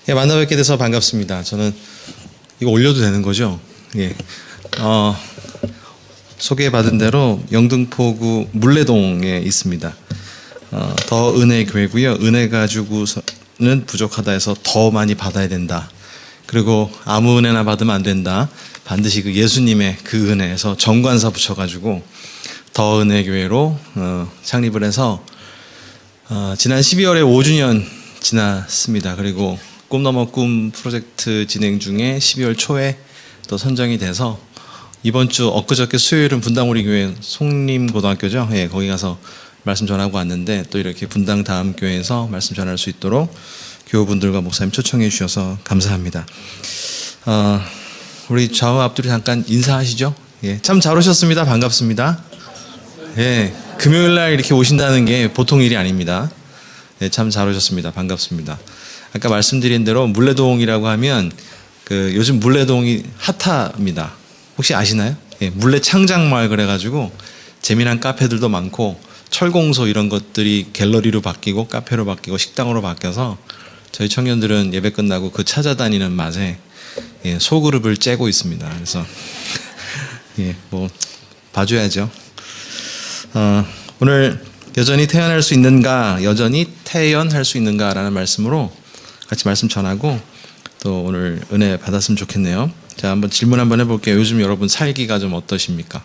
예, 만나 뵙게 돼서 반갑습니다. 저는 이거 올려도 되는 거죠? 예. 소개받은 대로 영등포구 물레동에 있습니다. 더 은혜 교회고요. 은혜 가지고는 부족하다 해서 더 많이 받아야 된다. 그리고 아무 은혜나 받으면 안 된다. 반드시 그 예수님의 그 은혜에서 정관사 붙여가지고 더 은혜 교회로 창립을 해서 지난 12월에 5주년 지났습니다. 그리고 꿈 넘어 꿈 프로젝트 진행 중에 12월 초에 또 선정이 돼서 이번 주 엊그저께 수요일은 분당 우리 교회 송림고등학교죠. 예, 거기 가서 말씀 전하고 왔는데 또 이렇게 분당 다음 교회에서 말씀 전할 수 있도록 교우분들과 목사님 초청해 주셔서 감사합니다. 우리 좌우 앞뒤로 잠깐 인사하시죠. 예, 참 잘 오셨습니다. 반갑습니다. 예, 금요일 날 이렇게 오신다는 게 보통 일이 아닙니다. 예, 참 잘 오셨습니다. 반갑습니다. 아까 말씀드린 대로 물레동이라고 하면 요즘 물레동이 핫합니다. 혹시 아시나요? 예, 물레 창작마을 그래가지고 재미난 카페들도 많고 철공소 이런 것들이 갤러리로 바뀌고 카페로 바뀌고 식당으로 바뀌어서 저희 청년들은 예배 끝나고 그 찾아다니는 맛에 예, 소그룹을 째고 있습니다. 그래서 예, 뭐 봐줘야죠. 오늘 여전히 태어날 수 있는가, 여전히 태연할 수 있는가라는 말씀으로 같이 말씀 전하고 또 오늘 은혜 받았으면 좋겠네요. 자, 한번 질문 한번 해볼게요. 요즘 여러분 살기가 좀 어떠십니까?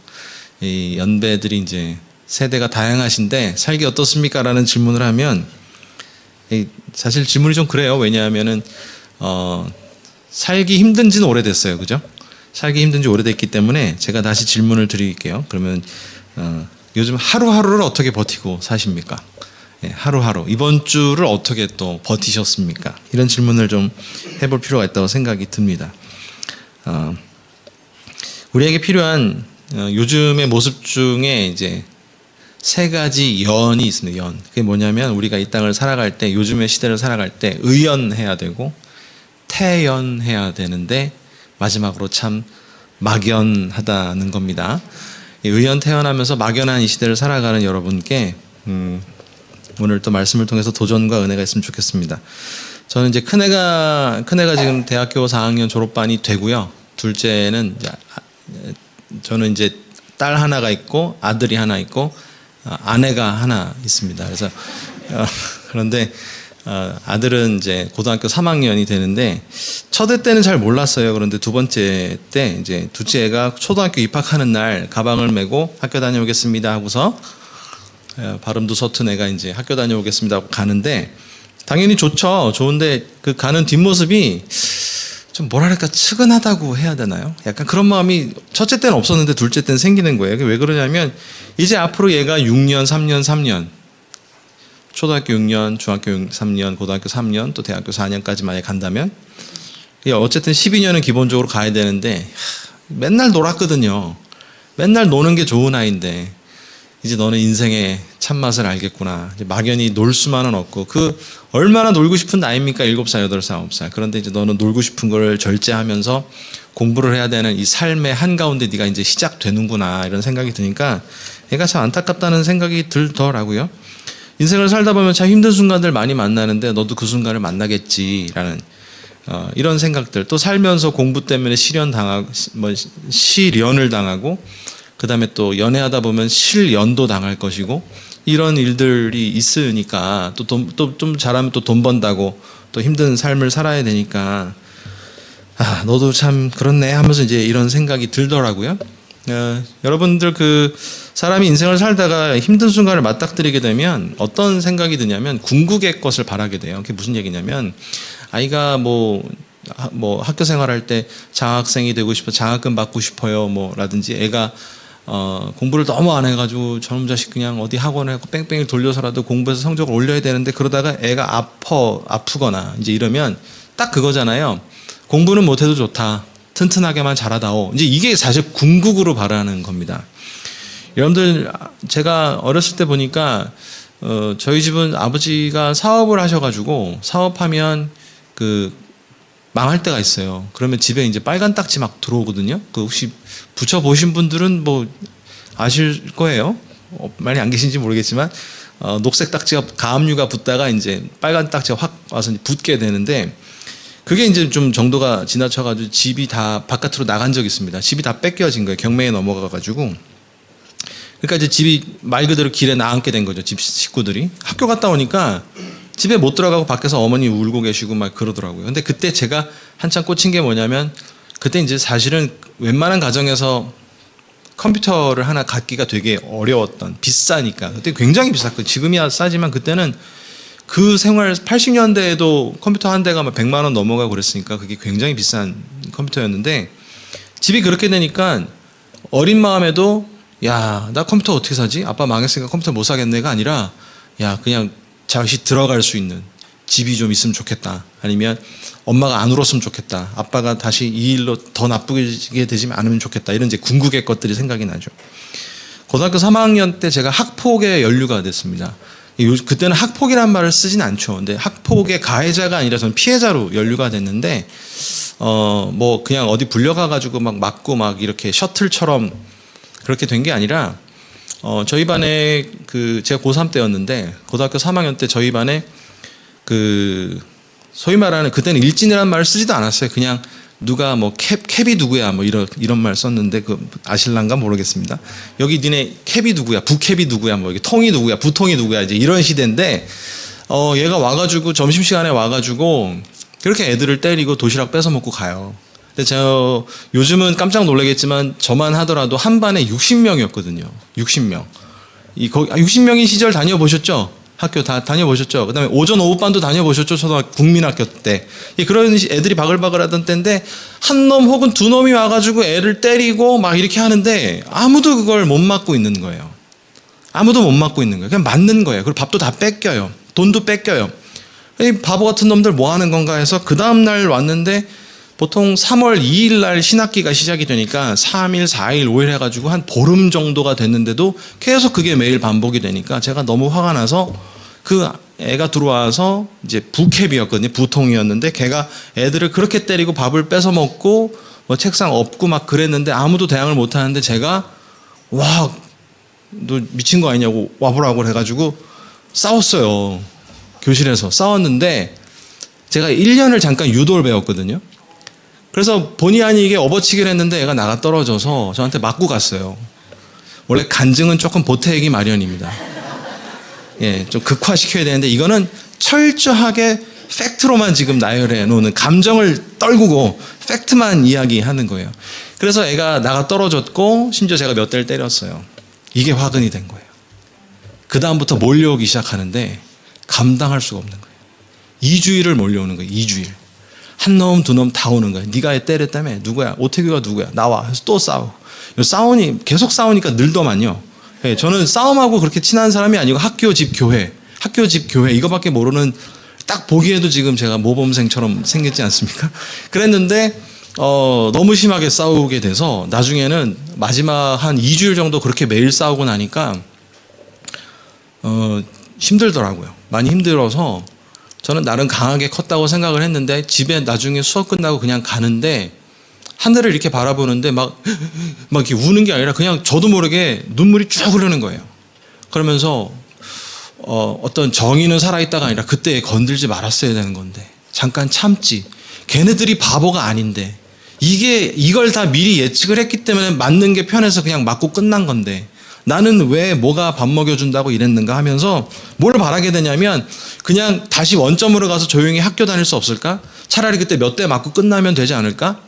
이 연배들이 이제 세대가 다양하신데 살기 어떻습니까? 라는 질문을 하면 사실 질문이 좀 그래요. 왜냐하면은 살기 힘든 지는 오래됐어요. 그죠? 살기 힘든 지 오래됐기 때문에 제가 다시 질문을 드릴게요. 그러면 요즘 하루하루를 어떻게 버티고 사십니까? 예, 하루하루 이번 주를 어떻게 또 버티셨습니까? 이런 질문을 좀 해볼 필요가 있다고 생각이 듭니다. 우리에게 필요한 요즘의 모습 중에 이제 세 가지 연이 있습니다. 연. 그게 뭐냐면 우리가 이 땅을 살아갈 때, 요즘의 시대를 살아갈 때 의연해야 되고 태연해야 되는데 마지막으로 참 막연하다는 겁니다. 의연 태연하면서 막연한 이 시대를 살아가는 여러분께 오늘 또 말씀을 통해서 도전과 은혜가 있으면 좋겠습니다. 저는 이제 큰애가 지금 대학교 4학년 졸업반이 되고요. 둘째는 저는 이제 딸 하나가 있고 아들이 하나 있고 아내가 하나 있습니다. 그래서 그런데 아들은 이제 고등학교 3학년이 되는데 첫애 때는 잘 몰랐어요. 그런데 두 번째 때 이제 둘째 애가 초등학교 입학하는 날 가방을 메고 학교 다녀오겠습니다 하고서 발음도 서툰 애가 이제 학교 다녀오겠습니다 하고 가는데 당연히 좋죠. 좋은데 그 가는 뒷모습이 좀 뭐랄까 측은하다고 해야 되나요? 약간 그런 마음이 첫째 때는 없었는데 둘째 때는 생기는 거예요. 왜 그러냐면 이제 앞으로 얘가 6년, 3년 초등학교 6년, 중학교 3년, 고등학교 3년, 또 대학교 4년까지 만약에 간다면 어쨌든 12년은 기본적으로 가야 되는데 맨날 놀았거든요. 맨날 노는 게 좋은 아이인데 이제 너는 인생의 참맛을 알겠구나. 이제 막연히 놀 수만은 없고 얼마나 놀고 싶은 나이입니까? 7살, 8살, 9살. 그런데 이제 너는 놀고 싶은 걸 절제하면서 공부를 해야 되는 이 삶의 한가운데 네가 이제 시작되는구나 이런 생각이 드니까 얘가 참 안타깝다는 생각이 들더라고요. 인생을 살다 보면 참 힘든 순간들 많이 만나는데 너도 그 순간을 만나겠지라는 이런 생각들. 또 살면서 공부 때문에 시련을 당하고 그 다음에 또 연애하다 보면 실연도 당할 것이고 이런 일들이 있으니까 또 좀 잘하면 또 돈 번다고 또 힘든 삶을 살아야 되니까 너도 참 그렇네 하면서 이제 이런 생각이 들더라고요. 여러분들 사람이 인생을 살다가 힘든 순간을 맞닥뜨리게 되면 어떤 생각이 드냐면 궁극의 것을 바라게 돼요. 그게 무슨 얘기냐면 아이가 뭐 학교 생활할 때 장학생이 되고 싶어 장학금 받고 싶어요 라든지 애가 공부를 너무 안 해가지고 저놈 자식 그냥 어디 학원에 뺑뺑이 돌려서라도 공부해서 성적을 올려야 되는데 그러다가 애가 아프거나 이제 이러면 딱 그거잖아요. 공부는 못해도 좋다. 튼튼하게만 자라다오. 이제 이게 사실 궁극으로 바라는 겁니다. 여러분들 제가 어렸을 때 보니까 저희 집은 아버지가 사업을 하셔가지고 사업하면 망할 때가 있어요. 그러면 집에 이제 빨간 딱지 막 들어오거든요. 혹시 붙여보신 분들은 뭐 아실 거예요. 많이 안 계신지 모르겠지만 녹색 딱지가 가압류가 붙다가 이제 빨간 딱지가 확 와서 붙게 되는데 그게 이제 좀 정도가 지나쳐가지고 집이 다 바깥으로 나간 적이 있습니다. 집이 다 뺏겨진 거예요. 경매에 넘어가가지고. 그러니까 이제 집이 말 그대로 길에 나앉게 된 거죠. 집 식구들이. 학교 갔다 오니까 집에 못 들어가고 밖에서 어머니 울고 계시고 막 그러더라고요. 근데 그때 제가 한참 꽂힌 게 뭐냐면 그때 이제 사실은 웬만한 가정에서 컴퓨터를 하나 갖기가 되게 어려웠던, 비싸니까. 그때 굉장히 비쌌거든요. 지금이야 싸지만 그때는 그 생활 80년대에도 컴퓨터 한 대가 막 100만 원 넘어가고 그랬으니까 그게 굉장히 비싼 컴퓨터였는데 집이 그렇게 되니까 어린 마음에도 야, 나 컴퓨터 어떻게 사지? 아빠 망했으니까 컴퓨터 못 사겠네가 아니라 야, 그냥 자식 들어갈 수 있는 집이 좀 있으면 좋겠다. 아니면 엄마가 안 울었으면 좋겠다. 아빠가 다시 이 일로 더 나쁘게 되지 않으면 좋겠다. 이런 이제 궁극의 것들이 생각이 나죠. 고등학교 3학년 때 제가 학폭에 연루가 됐습니다. 그때는 학폭이란 말을 쓰진 않죠. 근데 학폭의 가해자가 아니라 저는 피해자로 연루가 됐는데, 뭐 그냥 어디 불려가가지고 막 맞고 막 이렇게 셔틀처럼 그렇게 된 게 아니라, 저희 반에 제가 고3 때였는데, 고등학교 3학년 때 저희 반에 소위 말하는 그때는 일진이라는 말을 쓰지도 않았어요. 그냥 누가 뭐 캡이 누구야 뭐 이런 말 썼는데 아실란가 모르겠습니다. 여기 니네 캡이 누구야, 부캡이 누구야, 뭐 통이 누구야, 부통이 누구야 이제 이런 시대인데 얘가 와가지고 점심시간에 와가지고 그렇게 애들을 때리고 도시락 뺏어 먹고 가요. 근데 저 요즘은 깜짝 놀라겠지만 저만 하더라도 한 반에 60명이었거든요. 60명. 60명인 시절 다녀보셨죠? 학교 다 다녀보셨죠? 그 다음에 오전 오후반도 다녀보셨죠? 초등학교 국민학교 때. 그런 애들이 바글바글 하던 때인데 한 놈 혹은 두 놈이 와가지고 애를 때리고 막 이렇게 하는데 아무도 그걸 못 막고 있는 거예요. 아무도 못 막고 있는 거예요. 그냥 맞는 거예요. 그리고 밥도 다 뺏겨요. 돈도 뺏겨요. 이 바보 같은 놈들 뭐 하는 건가 해서 그 다음날 왔는데 보통 3월 2일 날 신학기가 시작이 되니까 3일, 4일, 5일 해가지고 한 보름 정도가 됐는데도 계속 그게 매일 반복이 되니까 제가 너무 화가 나서 그 애가 들어와서 이제 부캡이었거든요. 부통이었는데 걔가 애들을 그렇게 때리고 밥을 뺏어 먹고 뭐 책상 엎고 막 그랬는데 아무도 대항을 못 하는데 제가 와, 너 미친 거 아니냐고 와보라고 해가지고 싸웠어요. 교실에서 싸웠는데 제가 1년을 잠깐 유도를 배웠거든요. 그래서 본의 아니게 업어치기를 했는데 애가 나가 떨어져서 저한테 맞고 갔어요. 원래 간증은 조금 보태기 마련입니다. 좀 극화시켜야 되는데 이거는 철저하게 팩트로만 지금 나열해 놓는, 감정을 떨구고 팩트만 이야기하는 거예요. 그래서 애가 나가 떨어졌고 심지어 제가 몇 대를 때렸어요. 이게 화근이 된 거예요. 그 다음부터 몰려오기 시작하는데 감당할 수가 없는 거예요. 2주일을 몰려오는 거예요. 2주일. 한 놈, 두 놈 다 오는 거예요. 네가 애 때렸다며? 누구야? 오태규가 누구야? 나와. 그래서 또 싸우고. 계속 싸우니까 늘더만요. 저는 싸움하고 그렇게 친한 사람이 아니고 학교, 집, 교회 이거밖에 모르는, 딱 보기에도 지금 제가 모범생처럼 생겼지 않습니까? 그랬는데 너무 심하게 싸우게 돼서 나중에는 마지막 한 2주일 정도 그렇게 매일 싸우고 나니까 힘들더라고요. 많이 힘들어서 저는 나름 강하게 컸다고 생각을 했는데 집에 나중에 수업 끝나고 그냥 가는데 하늘을 이렇게 바라보는데 막 이렇게 우는 게 아니라 그냥 저도 모르게 눈물이 쭉 흐르는 거예요. 그러면서 어떤 정의는 살아있다가 아니라 그때 건들지 말았어야 되는 건데 잠깐 참지. 걔네들이 바보가 아닌데 이걸 다 미리 예측을 했기 때문에 맞는 게 편해서 그냥 맞고 끝난 건데 나는 왜 뭐가 밥 먹여준다고 이랬는가 하면서 뭘 바라게 되냐면 그냥 다시 원점으로 가서 조용히 학교 다닐 수 없을까? 차라리 그때 몇 대 맞고 끝나면 되지 않을까?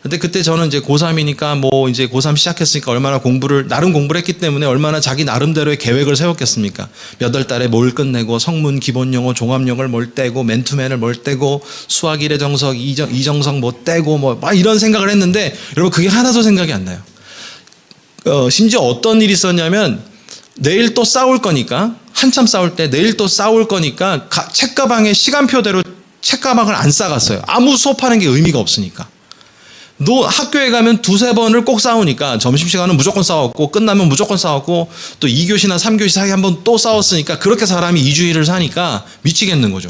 근데 그때 저는 이제 고3이니까 뭐 이제 고3 시작했으니까 얼마나 나름 공부를 했기 때문에 얼마나 자기 나름대로의 계획을 세웠겠습니까? 몇 월 달에 뭘 끝내고 성문, 기본영어, 종합영어를 뭘 떼고 맨투맨을 뭘 떼고 수학 1회 정석, 이정석 뭐 떼고 뭐 막 이런 생각을 했는데 여러분 그게 하나도 생각이 안 나요. 심지어 어떤 일이 있었냐면 내일 또 싸울 거니까 한참 싸울 때 내일 또 싸울 거니까 책가방에 시간표대로 책가방을 안 싸갔어요. 아무 수업하는 게 의미가 없으니까. 학교에 가면 두세 번을 꼭 싸우니까 점심시간은 무조건 싸웠고 끝나면 무조건 싸웠고 또 2교시나 3교시 사이에 한 번 또 싸웠으니까 그렇게 사람이 2주일을 사니까 미치겠는 거죠.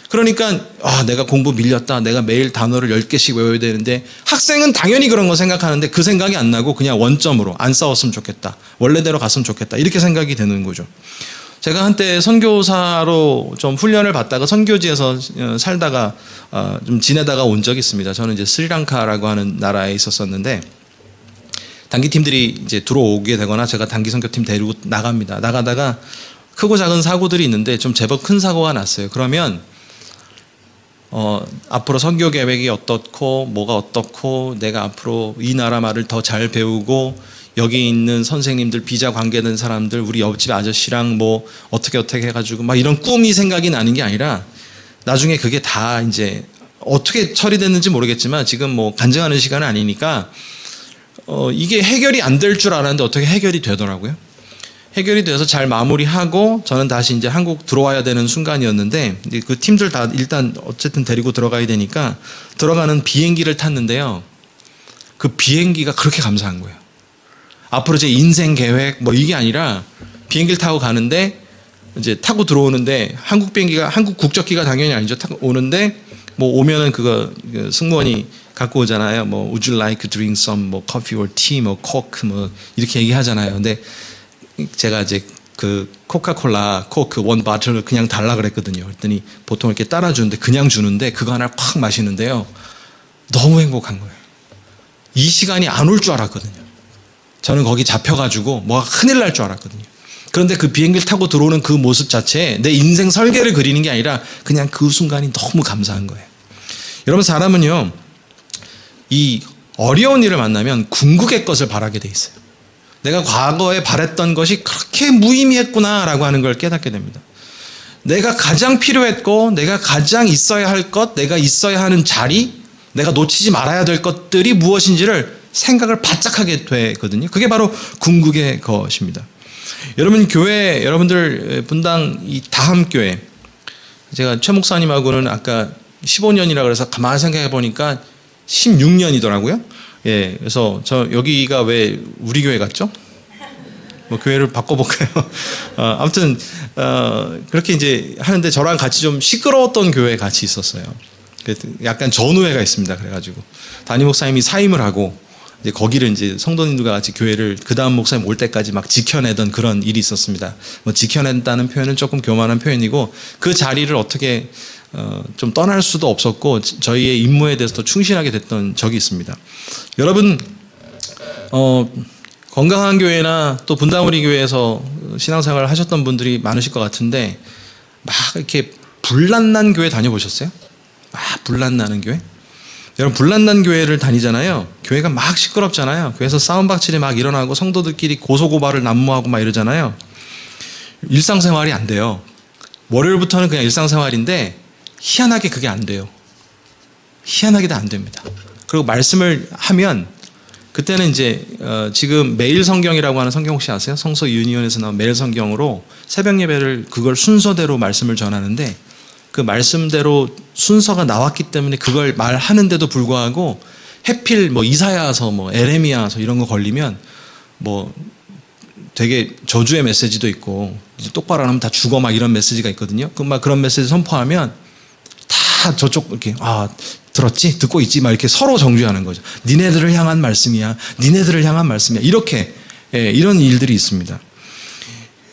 그러니까 내가 공부 밀렸다. 내가 매일 단어를 10개씩 외워야 되는데 학생은 당연히 그런 거 생각하는데 그 생각이 안 나고 그냥 원점으로 안 싸웠으면 좋겠다. 원래대로 갔으면 좋겠다. 이렇게 생각이 되는 거죠. 제가 한때 선교사로 좀 훈련을 받다가 선교지에서 살다가 좀 지내다가 온 적이 있습니다. 저는 이제 스리랑카라고 하는 나라에 있었었는데 단기 팀들이 이제 들어오게 되거나 제가 단기 선교팀 데리고 나갑니다. 나가다가 크고 작은 사고들이 있는데 좀 제법 큰 사고가 났어요. 그러면 앞으로 선교 계획이 어떻고 뭐가 어떻고 내가 앞으로 이 나라 말을 더 잘 배우고 여기 있는 선생님들 비자 관계된 사람들 우리 옆집 아저씨랑 뭐 어떻게 해가지고 막 이런 꿈이 생각이 나는 게 아니라 나중에 그게 다 이제 어떻게 처리됐는지 모르겠지만 지금 뭐 간증하는 시간은 아니니까 이게 해결이 안 될 줄 알았는데 어떻게 해결이 되더라고요. 해결이 돼서 잘 마무리하고 저는 다시 이제 한국 들어와야 되는 순간이었는데 그 팀들 다 일단 어쨌든 데리고 들어가야 되니까 들어가는 비행기를 탔는데요. 그 비행기가 그렇게 감사한 거예요. 앞으로 제 인생 계획 뭐 이게 아니라 비행기를 타고 가는데 이제 타고 들어오는데 한국 비행기가 한국 국적기가 당연히 아니죠. 타고 오는데 뭐 오면은 그거 승무원이 갖고 오잖아요. 뭐 would you like to drink some 뭐 coffee or tea 뭐 coke 뭐 이렇게 얘기하잖아요. 근데 제가 이제 그 코카콜라 코크 원 바틀을 그냥 달라 그랬거든요. 그랬더니 보통 이렇게 따라주는데 그냥 주는데 그거 하나를 팍 마시는데요. 너무 행복한 거예요. 이 시간이 안 올 줄 알았거든요. 저는 거기 잡혀가지고 뭐가 큰일 날 줄 알았거든요. 그런데 그 비행기를 타고 들어오는 그 모습 자체에 내 인생 설계를 그리는 게 아니라 그냥 그 순간이 너무 감사한 거예요. 여러분 사람은요. 이 어려운 일을 만나면 궁극의 것을 바라게 돼 있어요. 내가 과거에 바랬던 것이 그렇게 무의미했구나라고 하는 걸 깨닫게 됩니다. 내가 가장 필요했고 내가 가장 있어야 할 것, 내가 있어야 하는 자리, 내가 놓치지 말아야 될 것들이 무엇인지를 생각을 바짝 하게 되거든요. 그게 바로 궁극의 것입니다. 여러분 교회, 여러분들 분당 이 다함교회 제가 최 목사님하고는 아까 15년이라 그래서 가만히 생각해 보니까 16년이더라고요. 예, 그래서 저 여기가 왜 우리 교회 같죠? 뭐 교회를 바꿔볼까요? 아무튼 그렇게 이제 하는데 저랑 같이 좀 시끄러웠던 교회에 같이 있었어요. 약간 전우회가 있습니다. 그래가지고 담임 목사님이 사임을 하고 이제 거기를 이제 성도님들과 같이 교회를 그 다음 목사님 올 때까지 막 지켜내던 그런 일이 있었습니다. 뭐 지켜낸다는 표현은 조금 교만한 표현이고 그 자리를 어떻게 좀 떠날 수도 없었고 저희의 임무에 대해서 더 충실하게 됐던 적이 있습니다. 여러분 건강한 교회나 또 분당우리 교회에서 신앙생활을 하셨던 분들이 많으실 것 같은데 막 이렇게 불난난 교회 다녀보셨어요? 막 불난나는 교회? 여러분 불난난 교회를 다니잖아요. 교회가 막 시끄럽잖아요. 교회에서 싸움박질이 막 일어나고 성도들끼리 고소고발을 난무하고 막 이러잖아요. 일상생활이 안 돼요. 월요일부터는 그냥 일상생활인데 희한하게 그게 안 돼요. 희한하게도 안 됩니다. 그리고 말씀을 하면 그때는 이제 지금 매일 성경이라고 하는 성경 혹시 아세요? 성서 유니온에서 나온 매일 성경으로 새벽 예배를 그걸 순서대로 말씀을 전하는데 그 말씀대로 순서가 나왔기 때문에 그걸 말하는데도 불구하고 해필 뭐 이사야서 뭐 에레미야서 이런 거 걸리면 뭐 되게 저주의 메시지도 있고 이제 똑바로 안 하면 다 죽어 막 이런 메시지가 있거든요. 그런 메시지 선포하면 다 저쪽 이렇게 들었지? 듣고 있지? 막 이렇게 서로 정죄하는 거죠. 니네들을 향한 말씀이야. 니네들을 향한 말씀이야. 이렇게 이런 일들이 있습니다.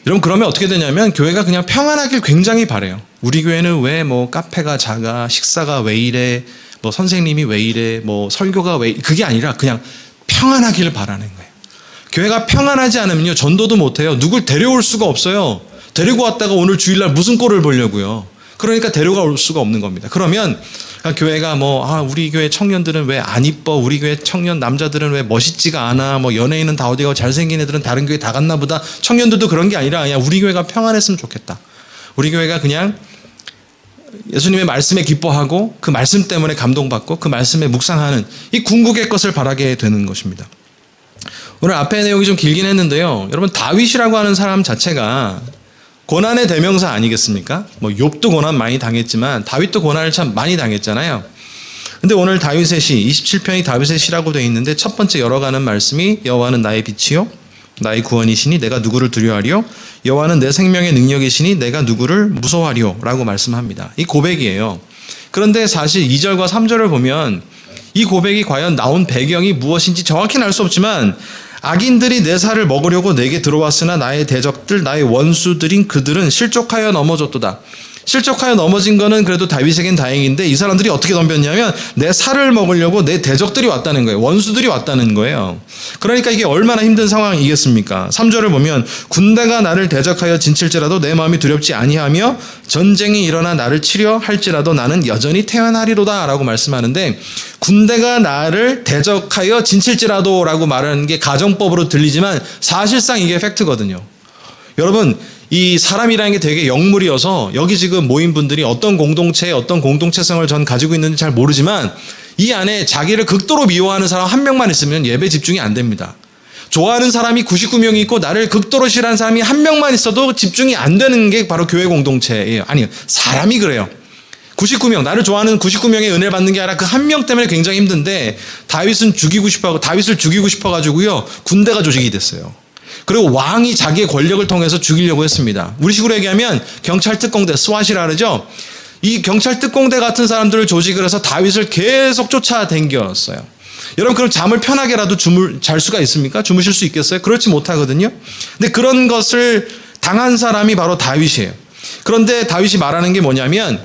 여러분 그러면 어떻게 되냐면 교회가 그냥 평안하길 굉장히 바래요. 우리 교회는 왜 뭐 카페가 작아, 식사가 왜 이래, 뭐 선생님이 왜 이래, 뭐 설교가 왜 그게 아니라 그냥 평안하길 바라는 거예요. 교회가 평안하지 않으면요 전도도 못해요. 누굴 데려올 수가 없어요. 데리고 왔다가 오늘 주일날 무슨 꼴을 보려고요. 그러니까 데려갈 수가 없는 겁니다. 그러면 교회가 우리 교회 청년들은 왜 안 이뻐? 우리 교회 청년 남자들은 왜 멋있지가 않아? 뭐 연예인은 다 어디 가고 잘생긴 애들은 다른 교회 다 갔나 보다. 청년들도 그런 게 아니라 그냥 우리 교회가 평안했으면 좋겠다. 우리 교회가 그냥 예수님의 말씀에 기뻐하고 그 말씀 때문에 감동받고 그 말씀에 묵상하는 이 궁극의 것을 바라게 되는 것입니다. 오늘 앞에 내용이 좀 길긴 했는데요. 여러분 다윗이라고 하는 사람 자체가 고난의 대명사 아니겠습니까? 뭐 욥도 고난 많이 당했지만 다윗도 고난을 참 많이 당했잖아요. 근데 오늘 다윗의 시 27편이 다윗의 시라고 되어 있는데 첫 번째 열어가는 말씀이 여호와는 나의 빛이요 나의 구원이시니 내가 누구를 두려워하리요 여호와는 내 생명의 능력이시니 내가 누구를 무서워하리요 라고 말씀합니다. 이 고백이에요. 그런데 사실 2절과 3절을 보면 이 고백이 과연 나온 배경이 무엇인지 정확히는 알 수 없지만 악인들이 내 살을 먹으려고 내게 들어왔으나 나의 대적들 나의 원수들인 그들은 실족하여 넘어졌도다. 실족하여 넘어진 거는 그래도 다윗에겐 다행인데 이 사람들이 어떻게 덤볐냐면 내 살을 먹으려고 내 대적들이 왔다는 거예요. 원수들이 왔다는 거예요. 그러니까 이게 얼마나 힘든 상황이겠습니까? 3절을 보면 군대가 나를 대적하여 진칠지라도 내 마음이 두렵지 아니하며 전쟁이 일어나 나를 치려 할지라도 나는 여전히 태어나리로다 라고 말씀하는데, 군대가 나를 대적하여 진칠지라도 라고 말하는 게 가정법으로 들리지만 사실상 이게 팩트거든요. 여러분, 이 사람이라는 게 되게 영물이어서 여기 지금 모인 분들이 어떤 공동체에 어떤 공동체성을 전 가지고 있는지 잘 모르지만 이 안에 자기를 극도로 미워하는 사람 한 명만 있으면 예배 집중이 안 됩니다. 좋아하는 사람이 99명이 있고 나를 극도로 싫어하는 사람이 한 명만 있어도 집중이 안 되는 게 바로 교회 공동체예요. 아니요, 사람이 그래요. 99명, 나를 좋아하는 99명의 은혜를 받는 게 아니라 그 한 명 때문에 굉장히 힘든데 다윗을 죽이고 싶어 가지고요 군대가 조직이 됐어요. 그리고 왕이 자기의 권력을 통해서 죽이려고 했습니다. 우리 식으로 얘기하면 경찰 특공대, 스왓이라 그러죠. 이 경찰 특공대 같은 사람들을 조직을 해서 다윗을 계속 쫓아다녔어요. 여러분, 그럼 잠을 편하게라도 잘 수가 있습니까? 주무실 수 있겠어요? 그렇지 못하거든요. 근데 그런 것을 당한 사람이 바로 다윗이에요. 그런데 다윗이 말하는 게 뭐냐면,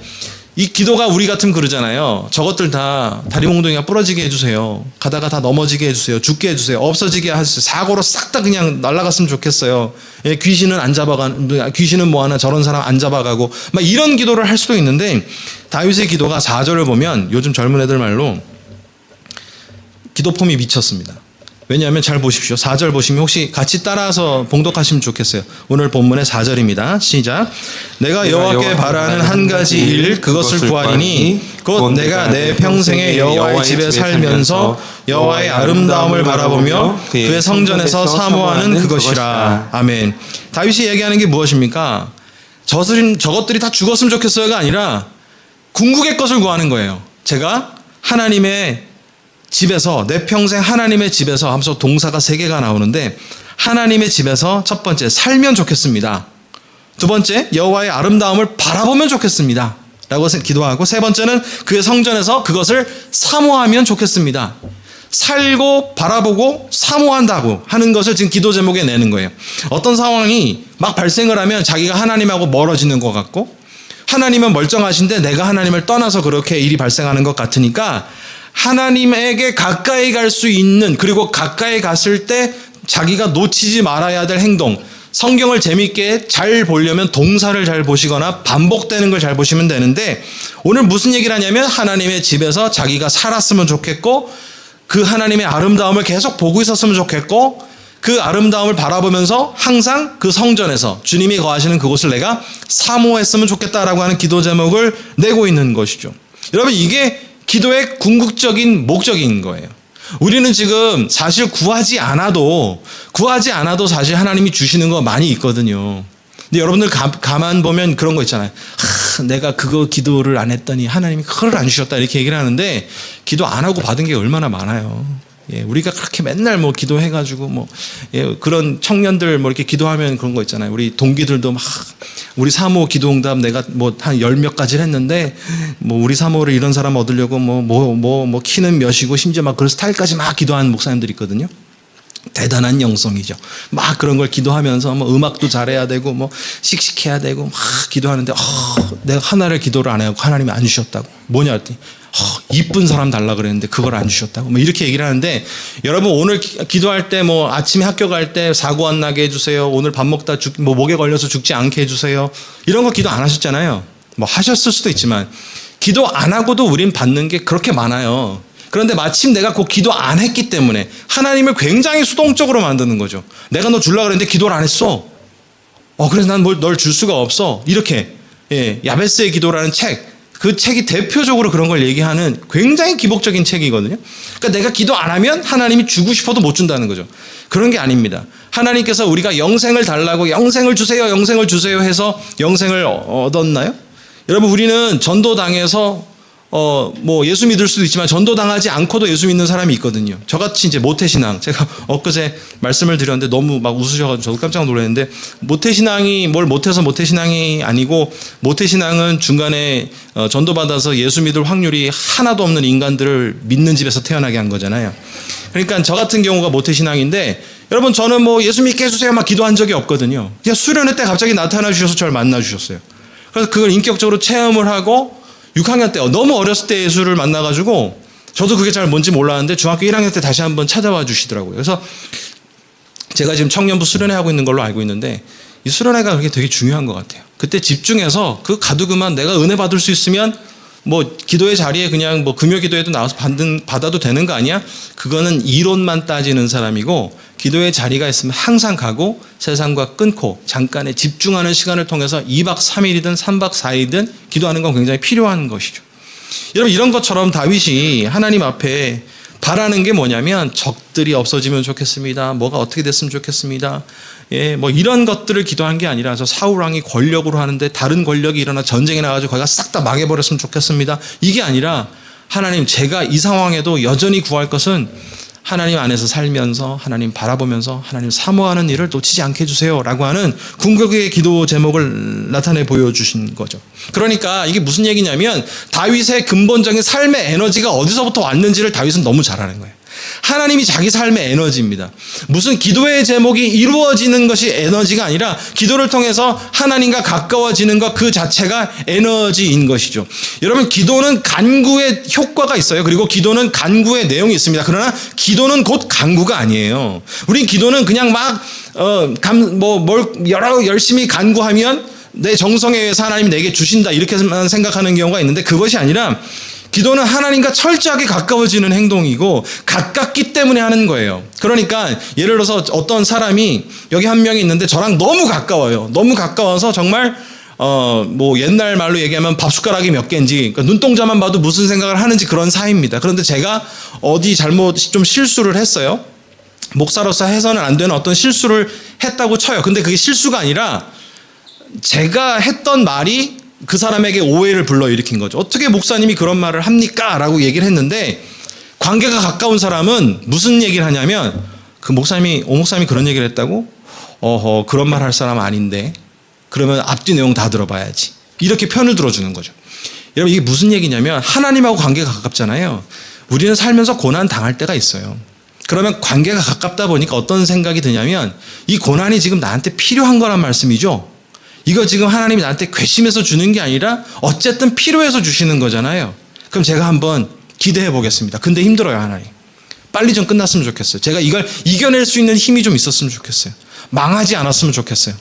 이 기도가 우리 같으면 그러잖아요. 저것들 다 다리 몽둥이가 부러지게 해주세요. 가다가 다 넘어지게 해주세요. 죽게 해주세요. 없어지게 해주세요. 사고로 싹 다 그냥 날아갔으면 좋겠어요. 예, 귀신은 뭐하나 저런 사람 안 잡아가고 막 이런 기도를 할 수도 있는데, 다윗의 기도가 4절을 보면 요즘 젊은 애들 말로 기도 폼이 미쳤습니다. 왜냐하면 잘 보십시오. 4절 보시면 혹시 같이 따라서 봉독하시면 좋겠어요. 오늘 본문의 4절입니다. 시작. 내가 여호와께 바라는 한 가지 일 그것을 구하리니 곧 내가 내 평생에 여호와의 집에 살면서 여호와의 아름다움을 바라보며 그의 성전에서 사모하는 그것이라. 아멘. 다윗이 얘기하는 게 무엇입니까? 저것들이 다 죽었으면 좋겠어요가 아니라 궁극의 것을 구하는 거예요. 제가 하나님의 집에서, 내 평생 하나님의 집에서 하면서 동사가 3개가 나오는데, 하나님의 집에서 첫 번째 살면 좋겠습니다. 두 번째 여호와의 아름다움을 바라보면 좋겠습니다 라고 기도하고, 세 번째는 그의 성전에서 그것을 사모하면 좋겠습니다. 살고 바라보고 사모한다고 하는 것을 지금 기도 제목에 내는 거예요. 어떤 상황이 막 발생을 하면 자기가 하나님하고 멀어지는 것 같고, 하나님은 멀쩡하신데 내가 하나님을 떠나서 그렇게 일이 발생하는 것 같으니까 하나님에게 가까이 갈 수 있는, 그리고 가까이 갔을 때 자기가 놓치지 말아야 될 행동, 성경을 재미있게 잘 보려면 동사를 잘 보시거나 반복되는 걸 잘 보시면 되는데, 오늘 무슨 얘기를 하냐면 하나님의 집에서 자기가 살았으면 좋겠고, 그 하나님의 아름다움을 계속 보고 있었으면 좋겠고, 그 아름다움을 바라보면서 항상 그 성전에서 주님이 거하시는 그곳을 내가 사모했으면 좋겠다라고 하는 기도 제목을 내고 있는 것이죠. 여러분, 이게 기도의 궁극적인 목적인 거예요. 우리는 지금 사실 구하지 않아도 사실 하나님이 주시는 거 많이 있거든요. 근데 여러분들 가만 보면 그런 거 있잖아요. 내가 그거 기도를 안 했더니 하나님이 그걸 안 주셨다 이렇게 얘기를 하는데, 기도 안 하고 받은 게 얼마나 많아요. 예, 우리가 그렇게 맨날 뭐 기도해가지고 그런 청년들 이렇게 기도하면 그런 거 있잖아요. 우리 동기들도 막 우리 사모 기도응답 내가 한 10몇 가지를 했는데 우리 사모를 이런 사람 얻으려고 키는 몇이고 심지어 막 그런 스타일까지 막 기도하는 목사님들이 있거든요. 대단한 영성이죠. 막 그런 걸 기도하면서 음악도 잘해야 되고 씩씩해야 되고 막 기도하는데 내가 하나를 기도를 안 해갖고 하나님이 안 주셨다고. 뭐냐 했더니 이쁜 사람 달라 그랬는데 그걸 안 주셨다고. 이렇게 얘기를 하는데, 여러분 오늘 기도할 때 아침에 학교 갈 때 사고 안 나게 해주세요. 오늘 밥 먹다 목에 걸려서 죽지 않게 해주세요. 이런 거 기도 안 하셨잖아요. 하셨을 수도 있지만 기도 안 하고도 우린 받는 게 그렇게 많아요. 그런데 마침 내가 그 기도 안 했기 때문에 하나님을 굉장히 수동적으로 만드는 거죠. 내가 너 주려고 그랬는데 기도를 안 했어. 그래서 난 널 줄 수가 없어. 이렇게 야베스의 기도라는 그 책이 대표적으로 그런 걸 얘기하는 굉장히 기복적인 책이거든요. 그러니까 내가 기도 안 하면 하나님이 주고 싶어도 못 준다는 거죠. 그런 게 아닙니다. 하나님께서 우리가 영생을 달라고 영생을 주세요 해서 영생을 얻었나요? 여러분, 우리는 전도당해서 예수 믿을 수도 있지만 전도당하지 않고도 예수 믿는 사람이 있거든요. 저같이 이제 모태신앙, 제가 엊그제 말씀을 드렸는데 너무 막 웃으셔가지고 저도 깜짝 놀랐는데, 모태신앙이 뭘 못해서 모태신앙이 아니고, 모태신앙은 중간에 전도받아서 예수 믿을 확률이 하나도 없는 인간들을 믿는 집에서 태어나게 한 거잖아요. 그러니까 저 같은 경우가 모태신앙인데 여러분 저는 뭐 예수 믿게 해주세요 막 기도한 적이 없거든요. 그냥 수련회 때 갑자기 나타나 주셔서 저를 만나 주셨어요. 그래서 그걸 인격적으로 체험을 하고 6학년 때 너무 어렸을 때 예수를 만나가지고 저도 그게 잘 뭔지 몰랐는데 중학교 1학년 때 다시 한번 찾아와 주시더라고요. 그래서 제가 지금 청년부 수련회 하고 있는 걸로 알고 있는데 이 수련회가 그게 되게 중요한 것 같아요. 그때 집중해서 그 가두그만 내가 은혜 받을 수 있으면 뭐 기도의 자리에 그냥 뭐 금요 기도에도 나와서 받아도 되는 거 아니야? 그거는 이론만 따지는 사람이고 기도의 자리가 있으면 항상 가고 세상과 끊고 잠깐의 집중하는 시간을 통해서 2박 3일이든 3박 4일이든 기도하는 건 굉장히 필요한 것이죠. 여러분 이런 것처럼 다윗이 하나님 앞에 바라는 게 뭐냐면 적들이 없어지면 좋겠습니다. 뭐가 어떻게 됐으면 좋겠습니다. 예, 뭐 이런 것들을 기도한 게 아니라 저 사울 왕이 권력으로 하는데 다른 권력이 일어나 전쟁이 나가지고 거기가 싹 다 망해버렸으면 좋겠습니다. 이게 아니라 하나님 제가 이 상황에도 여전히 구할 것은 하나님 안에서 살면서 하나님 바라보면서 하나님 사모하는 일을 놓치지 않게 해주세요 라고 하는 궁극의 기도 제목을 나타내 보여주신 거죠. 그러니까 이게 무슨 얘기냐면 다윗의 근본적인 삶의 에너지가 어디서부터 왔는지를 다윗은 너무 잘 아는 거예요. 하나님이 자기 삶의 에너지입니다. 무슨 기도의 제목이 이루어지는 것이 에너지가 아니라 기도를 통해서 하나님과 가까워지는 것 그 자체가 에너지인 것이죠. 여러분 기도는 간구의 효과가 있어요. 그리고 기도는 간구의 내용이 있습니다. 그러나 기도는 곧 간구가 아니에요. 우린 기도는 그냥 막 열심히 간구하면 내 정성에 의해서 하나님이 내게 주신다 이렇게만 생각하는 경우가 있는데 그것이 아니라 기도는 하나님과 철저하게 가까워지는 행동이고 가깝기 때문에 하는 거예요. 그러니까 예를 들어서 어떤 사람이 여기 한 명이 있는데 저랑 너무 가까워요. 너무 가까워서 정말 뭐 옛날 말로 얘기하면 밥숟가락이 몇 개인지 그러니까 눈동자만 봐도 무슨 생각을 하는지 그런 사이입니다. 그런데 제가 어디 잘못 좀 실수를 했어요. 목사로서 해서는 안 되는 어떤 실수를 했다고 쳐요. 근데 그게 실수가 아니라 제가 했던 말이 그 사람에게 오해를 불러일으킨 거죠. 어떻게 목사님이 그런 말을 합니까? 라고 얘기를 했는데 관계가 가까운 사람은 무슨 얘기를 하냐면 오 목사님이 그런 얘기를 했다고? 그런 말 할 사람 아닌데 그러면 앞뒤 내용 다 들어봐야지. 이렇게 편을 들어주는 거죠. 여러분 이게 무슨 얘기냐면 하나님하고 관계가 가깝잖아요. 우리는 살면서 고난 당할 때가 있어요. 그러면 관계가 가깝다 보니까 어떤 생각이 드냐면 이 고난이 지금 나한테 필요한 거란 말씀이죠. 이거 지금 하나님이 나한테 괘씸해서 주는 게 아니라 어쨌든 필요해서 주시는 거잖아요. 그럼 제가 한번 기대해 보겠습니다. 근데 힘들어요, 하나님. 빨리 좀 끝났으면 좋겠어요. 제가 이걸 이겨낼 수 있는 힘이 좀 있었으면 좋겠어요. 망하지 않았으면 좋겠어요.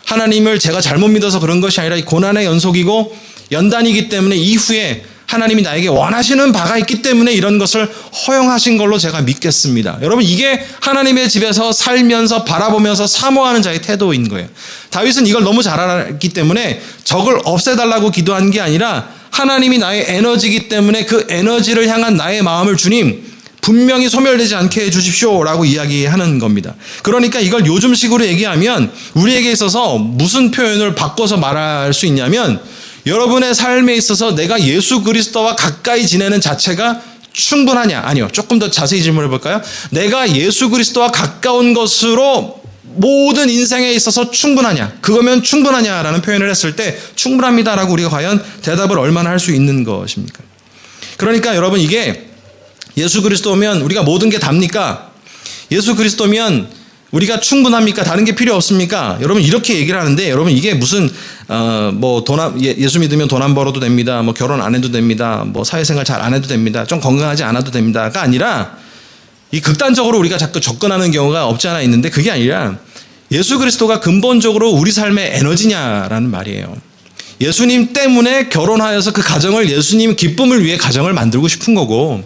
하나님을 제가 잘못 믿어서 그런 것이 아니라 이 고난의 연속이고 연단이기 때문에 이후에 하나님이 나에게 원하시는 바가 있기 때문에 이런 것을 허용하신 걸로 제가 믿겠습니다. 여러분 이게 하나님의 집에서 살면서 바라보면서 사모하는 자의 태도인 거예요. 다윗은 이걸 너무 잘 알았기 때문에 적을 없애달라고 기도한 게 아니라 하나님이 나의 에너지이기 때문에 그 에너지를 향한 나의 마음을 주님 분명히 소멸되지 않게 해주십시오 라고 이야기하는 겁니다. 그러니까 이걸 요즘식으로 얘기하면 우리에게 있어서 무슨 표현을 바꿔서 말할 수 있냐면 여러분의 삶에 있어서 내가 예수 그리스도와 가까이 지내는 자체가 충분하냐? 아니요. 조금 더 자세히 질문해 볼까요? 내가 예수 그리스도와 가까운 것으로 모든 인생에 있어서 충분하냐? 그거면 충분하냐라는 표현을 했을 때 충분합니다라고 우리가 과연 대답을 얼마나 할 수 있는 것입니까? 그러니까 여러분 이게 예수 그리스도면 우리가 모든 게 답니까? 예수 그리스도면 우리가 충분합니까? 다른 게 필요 없습니까? 여러분 이렇게 얘기를 하는데 여러분 이게 무슨 예수 믿으면 돈 안 벌어도 됩니다. 뭐 결혼 안 해도 됩니다. 뭐 사회생활 잘 안 해도 됩니다. 좀 건강하지 않아도 됩니다가 아니라 이 극단적으로 우리가 자꾸 접근하는 경우가 없지 않아 있는데 그게 아니라 예수 그리스도가 근본적으로 우리 삶의 에너지냐라는 말이에요. 예수님 때문에 결혼하여서 그 가정을 예수님 기쁨을 위해 가정을 만들고 싶은 거고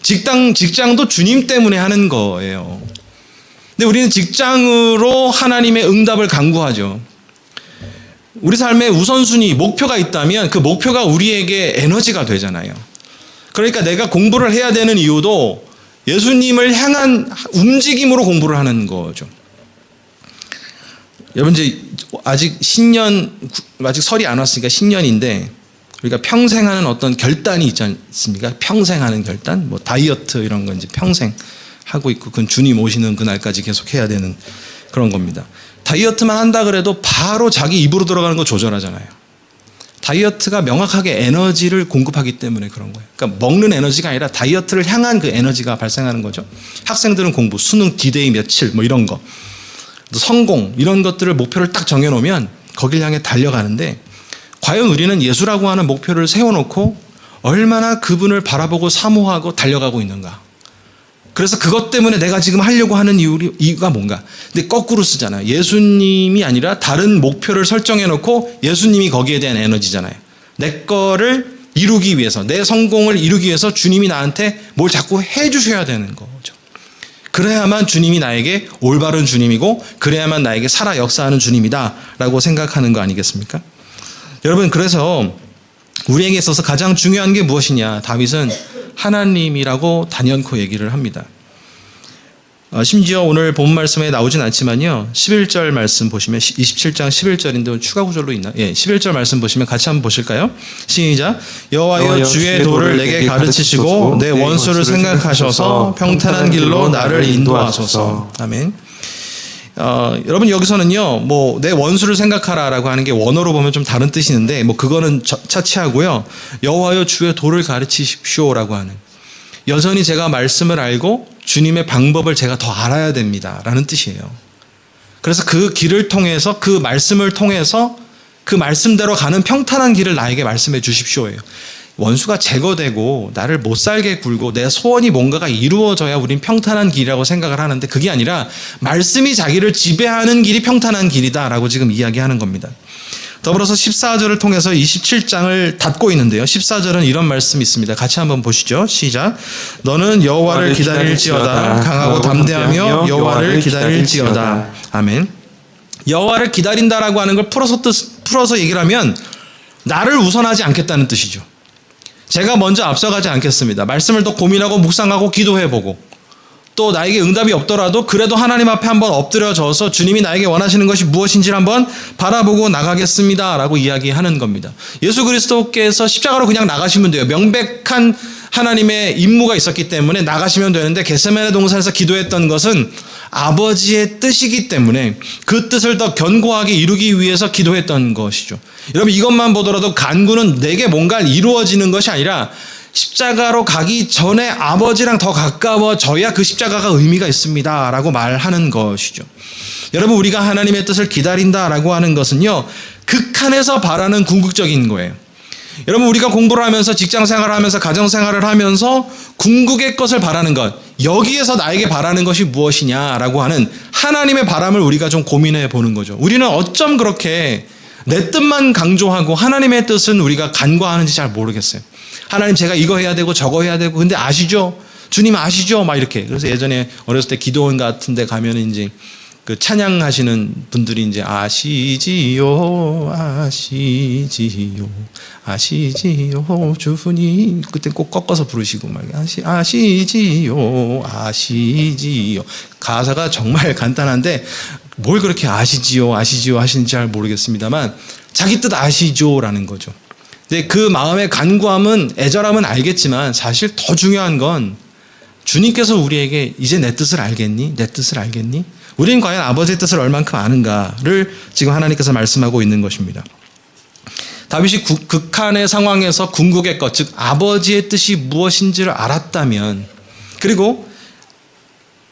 직장도 주님 때문에 하는 거예요. 근데 우리는 직장으로 하나님의 응답을 간구하죠. 우리 삶의 우선순위, 목표가 있다면 그 목표가 우리에게 에너지가 되잖아요. 그러니까 내가 공부를 해야 되는 이유도 예수님을 향한 움직임으로 공부를 하는 거죠. 여러분 이제 아직 설이 안 왔으니까 신년인데 우리가 평생 하는 어떤 결단이 있지 않습니까? 평생 하는 결단, 뭐 다이어트 이런 건 이제 평생 하고 있고 그건 주님 오시는 그날까지 계속 해야 되는 그런 겁니다. 다이어트만 한다 그래도 바로 자기 입으로 들어가는 거 조절하잖아요. 다이어트가 명확하게 에너지를 공급하기 때문에 그런 거예요. 그러니까 먹는 에너지가 아니라 다이어트를 향한 그 에너지가 발생하는 거죠. 학생들은 공부, 수능 디데이 며칠 뭐 이런 거, 또 성공 이런 것들을 목표를 딱 정해놓으면 거길 향해 달려가는데, 과연 우리는 예수라고 하는 목표를 세워놓고 얼마나 그분을 바라보고 사모하고 달려가고 있는가. 그래서 그것 때문에 내가 지금 하려고 하는 이유가 뭔가. 근데 거꾸로 쓰잖아요. 예수님이 아니라 다른 목표를 설정해놓고 예수님이 거기에 대한 에너지잖아요. 내 거를 이루기 위해서, 내 성공을 이루기 위해서 주님이 나한테 뭘 자꾸 해주셔야 되는 거죠. 그래야만 주님이 나에게 올바른 주님이고, 그래야만 나에게 살아 역사하는 주님이다 라고 생각하는 거 아니겠습니까? 여러분, 그래서 우리에게 있어서 가장 중요한 게 무엇이냐. 다윗은 하나님이라고 단연코 얘기를 합니다. 심지어 오늘 본 말씀에 나오진 않지만요, 11절 말씀 보시면, 27장 11절인데 추가 구절로 있나? 예, 11절 말씀 보시면 같이 한번 보실까요? 시작. 여호와여 주의 도를 내게 가르치시고 내 원수를 생각하셔서 평탄한 길로 나를 인도하소서. 아멘. 여러분, 여기서는요, 뭐 내 원수를 생각하라라고 하는 게 원어로 보면 좀 다른 뜻이 있는데, 뭐 그거는 차치하고요. 여호와여 주의 도를 가르치십시오라고 하는, 여전히 제가 말씀을 알고 주님의 방법을 제가 더 알아야 됩니다라는 뜻이에요. 그래서 그 길을 통해서, 그 말씀을 통해서 그 말씀대로 가는 평탄한 길을 나에게 말씀해 주십시오예요. 원수가 제거되고 나를 못 살게 굴고 내 소원이 뭔가가 이루어져야 우린 평탄한 길이라고 생각을 하는데, 그게 아니라 말씀이 자기를 지배하는 길이 평탄한 길이다라고 지금 이야기하는 겁니다. 더불어서 14절을 통해서 27장을 닫고 있는데요. 14절은 이런 말씀이 있습니다. 같이 한번 보시죠. 시작. 너는 여호와를 기다릴지어다. 강하고 담대하며 여호와를 기다릴지어다. 아멘. 여호와를 기다린다라고 하는 걸 풀어서 얘기를 하면 나를 우선하지 않겠다는 뜻이죠. 제가 먼저 앞서가지 않겠습니다. 말씀을 더 고민하고 묵상하고 기도해보고, 또 나에게 응답이 없더라도 그래도 하나님 앞에 한번 엎드려져서 주님이 나에게 원하시는 것이 무엇인지를 한번 바라보고 나가겠습니다 라고 이야기하는 겁니다. 예수 그리스도께서 십자가로 그냥 나가시면 돼요. 명백한 하나님의 임무가 있었기 때문에 나가시면 되는데, 겟세마네 동산에서 기도했던 것은 아버지의 뜻이기 때문에 그 뜻을 더 견고하게 이루기 위해서 기도했던 것이죠. 여러분, 이것만 보더라도 간구는 내게 뭔가 이루어지는 것이 아니라 십자가로 가기 전에 아버지랑 더 가까워져야 그 십자가가 의미가 있습니다 라고 말하는 것이죠. 여러분, 우리가 하나님의 뜻을 기다린다라고 하는 것은요, 극한에서 바라는 궁극적인 거예요. 여러분, 우리가 공부를 하면서, 직장생활을 하면서, 가정생활을 하면서 궁극의 것을 바라는 것, 여기에서 나에게 바라는 것이 무엇이냐라고 하는 하나님의 바람을 우리가 좀 고민해 보는 거죠. 우리는 어쩜 그렇게 내 뜻만 강조하고 하나님의 뜻은 우리가 간과하는지 잘 모르겠어요. 하나님, 제가 이거 해야 되고 저거 해야 되고, 근데 아시죠? 주님 아시죠? 막 이렇게. 그래서 예전에 어렸을 때 기도원 같은 데 가면 이제 그 찬양하시는 분들이 이제 아시지요, 아시지요, 아시지요, 주님. 그때 꼭 꺾어서 부르시고 막 아시지요, 아시지요. 가사가 정말 간단한데 뭘 그렇게 아시지요, 아시지요 하시는지 잘 모르겠습니다만, 자기 뜻 아시죠라는 거죠. 근데 그 마음의 간구함은, 애절함은 알겠지만 사실 더 중요한 건 주님께서 우리에게 이제 내 뜻을 알겠니? 내 뜻을 알겠니? 우리는 과연 아버지의 뜻을 얼만큼 아는가를 지금 하나님께서 말씀하고 있는 것입니다. 다윗이 극한의 상황에서 궁극의 것, 즉 아버지의 뜻이 무엇인지를 알았다면, 그리고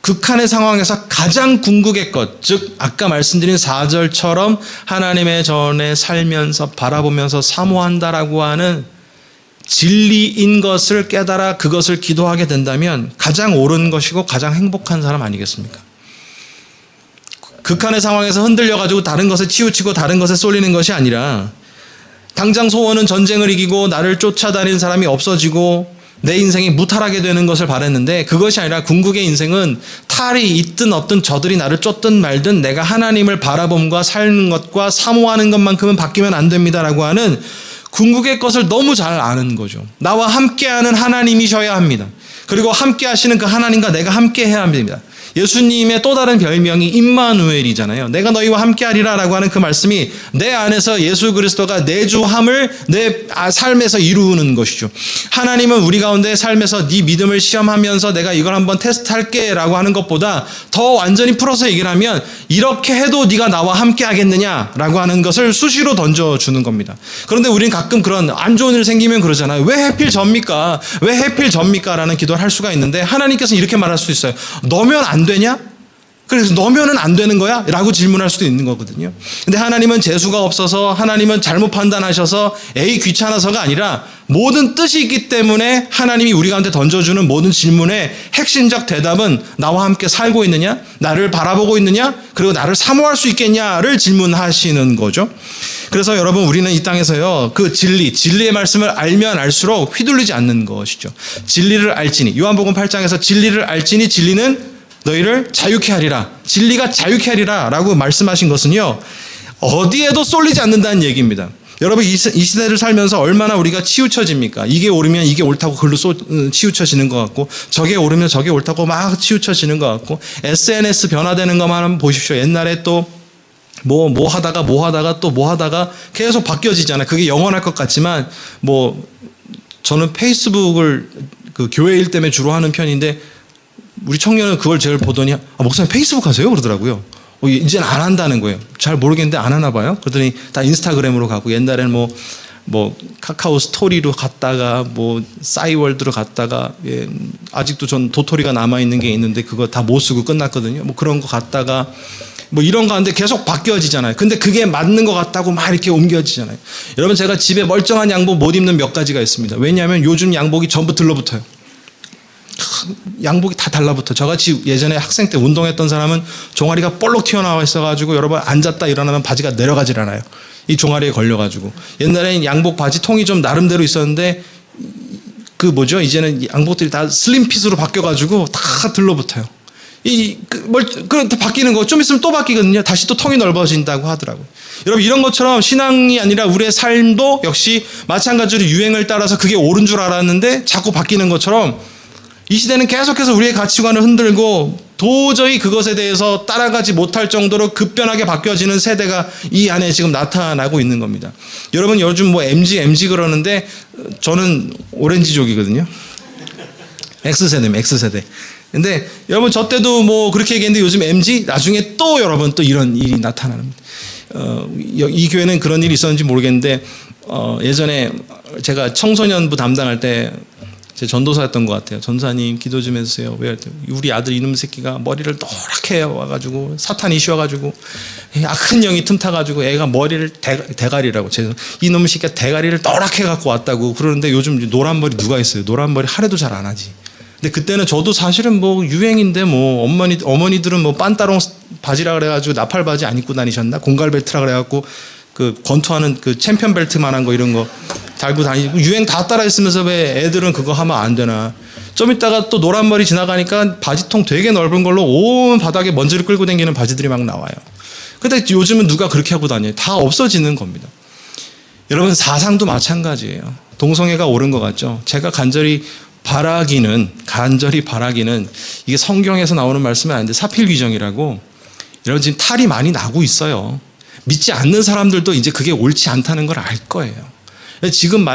극한의 상황에서 가장 궁극의 것, 즉 아까 말씀드린 4절처럼 하나님의 전에 살면서 바라보면서 사모한다라고 하는 진리인 것을 깨달아 그것을 기도하게 된다면 가장 옳은 것이고 가장 행복한 사람 아니겠습니까? 극한의 상황에서 흔들려가지고 다른 것에 치우치고 다른 것에 쏠리는 것이 아니라, 당장 소원은 전쟁을 이기고 나를 쫓아다니는 사람이 없어지고 내 인생이 무탈하게 되는 것을 바랬는데, 그것이 아니라 궁극의 인생은 탈이 있든 없든 저들이 나를 쫓든 말든 내가 하나님을 바라봄과 사는 것과 사모하는 것만큼은 바뀌면 안 됩니다라고 하는 궁극의 것을 너무 잘 아는 거죠. 나와 함께하는 하나님이셔야 합니다. 그리고 함께 하시는 그 하나님과 내가 함께 해야 합니다. 예수님의 또 다른 별명이 임마누엘이잖아요. 내가 너희와 함께하리라 라고 하는 그 말씀이 내 안에서 예수 그리스도가 내주함을 내 삶에서 이루는 것이죠. 하나님은 우리 가운데 삶에서 네 믿음을 시험하면서 내가 이걸 한번 테스트할게 라고 하는 것보다 더 완전히 풀어서 얘기를 하면 이렇게 해도 네가 나와 함께하겠느냐 라고 하는 것을 수시로 던져주는 겁니다. 그런데 우리는 가끔 그런 안 좋은 일 생기면 그러잖아요. 왜 하필 접니까? 왜 하필 접니까? 라는 기도를 할 수가 있는데 하나님께서는 이렇게 말할 수 있어요. 너면 안 되냐? 그래서 너면은 안 되는 거야? 라고 질문할 수도 있는 거거든요. 근데 하나님은 재수가 없어서, 하나님은 잘못 판단하셔서 에이 귀찮아서가 아니라 모든 뜻이 있기 때문에 하나님이 우리 가운데 던져주는 모든 질문의 핵심적 대답은 나와 함께 살고 있느냐? 나를 바라보고 있느냐? 그리고 나를 사모할 수 있겠냐를 질문하시는 거죠. 그래서 여러분 우리는 이 땅에서요 그 진리의 말씀을 알면 알수록 휘둘리지 않는 것이죠. 진리를 알지니, 요한복음 8장에서 진리를 알지니 진리는 너희를 자유케 하리라, 진리가 자유케 하리라 라고 말씀하신 것은요 어디에도 쏠리지 않는다는 얘기입니다. 여러분 이 시대를 살면서 얼마나 우리가 치우쳐집니까? 이게 옳으면 이게 옳다고 글로 치우쳐지는 것 같고, 저게 옳으면 저게 옳다고 막 치우쳐지는 것 같고, SNS 변화되는 것만 한번 보십시오. 옛날에 또 뭐 하다가 또 뭐 하다가 계속 바뀌어지잖아요. 그게 영원할 것 같지만 저는 페이스북을 그 교회 일 때문에 주로 하는 편인데 우리 청년은 그걸 제일 보더니 목사님 페이스북 하세요? 그러더라고요. 이제는 안 한다는 거예요. 잘 모르겠는데 안 하나 봐요. 그러더니 다 인스타그램으로 가고, 옛날에는 카카오 스토리로 갔다가 싸이월드로 갔다가, 아직도 전 도토리가 남아있는 게 있는데 그거 다 못 쓰고 끝났거든요. 그런 거 갔다가 이런 가운데 계속 바뀌어지잖아요. 근데 그게 맞는 것 같다고 막 이렇게 옮겨지잖아요. 여러분 제가 집에 멀쩡한 양복 못 입는 몇 가지가 있습니다. 왜냐하면 요즘 양복이 전부 들러붙어요. 양복이 다 달라붙어. 저같이 예전에 학생 때 운동했던 사람은 종아리가 볼록 튀어나와 있어가지고 여러분 앉았다 일어나면 바지가 내려가질 않아요. 이 종아리에 걸려가지고. 옛날에는 양복 바지 통이 좀 나름대로 있었는데 이제는 양복들이 다 슬림핏으로 바뀌어가지고 다 들러붙어요. 바뀌는 거 좀 있으면 또 바뀌거든요. 다시 또 통이 넓어진다고 하더라고요. 여러분 이런 것처럼 신앙이 아니라 우리의 삶도 역시 마찬가지로 유행을 따라서 그게 옳은 줄 알았는데 자꾸 바뀌는 것처럼 이 시대는 계속해서 우리의 가치관을 흔들고 도저히 그것에 대해서 따라가지 못할 정도로 급변하게 바뀌어지는 세대가 이 안에 지금 나타나고 있는 겁니다. 여러분 요즘 MG 그러는데 저는 오렌지족이거든요. X세대입니다. X세대. 근데 여러분 저 때도 그렇게 얘기했는데 요즘 MG 나중에 또 여러분 또 이런 일이 나타납니다. 이 교회는 그런 일이 있었는지 모르겠는데 예전에 제가 청소년부 담당할 때 제 전도사였던 것 같아요. 전사님 기도 좀 해주세요. 왜? 우리 아들 이놈 새끼가 머리를 노랗게 와가지고 사탄이 씌워가지고 악한 영이 틈타가지고 애가 머리를 대가리라고 이놈 새끼가 대가리를 노랗게 갖고 왔다고 그러는데 요즘 노란 머리 누가 있어요? 노란 머리 하래도 잘 안 하지. 근데 그때는 저도 사실은 유행인데 어머니들은 빤따롱 바지라 그래가지고 나팔 바지 안 입고 다니셨나? 공갈 벨트라 그래갖고 그 권투하는 그 챔피언 벨트만한 거 이런 거 달고 다니고 유행 다 따라 있으면서 왜 애들은 그거 하면 안 되나? 좀 있다가 또 노란 머리 지나가니까 바지통 되게 넓은 걸로 온 바닥에 먼지를 끌고 다니는 바지들이 막 나와요. 근데 요즘은 누가 그렇게 하고 다녀요? 다 없어지는 겁니다. 여러분 사상도 마찬가지예요. 동성애가 옳은 것 같죠? 제가 간절히 바라기는 이게 성경에서 나오는 말씀은 아닌데 사필귀정이라고, 여러분 지금 탈이 많이 나고 있어요. 믿지 않는 사람들도 이제 그게 옳지 않다는 걸 알 거예요. 지금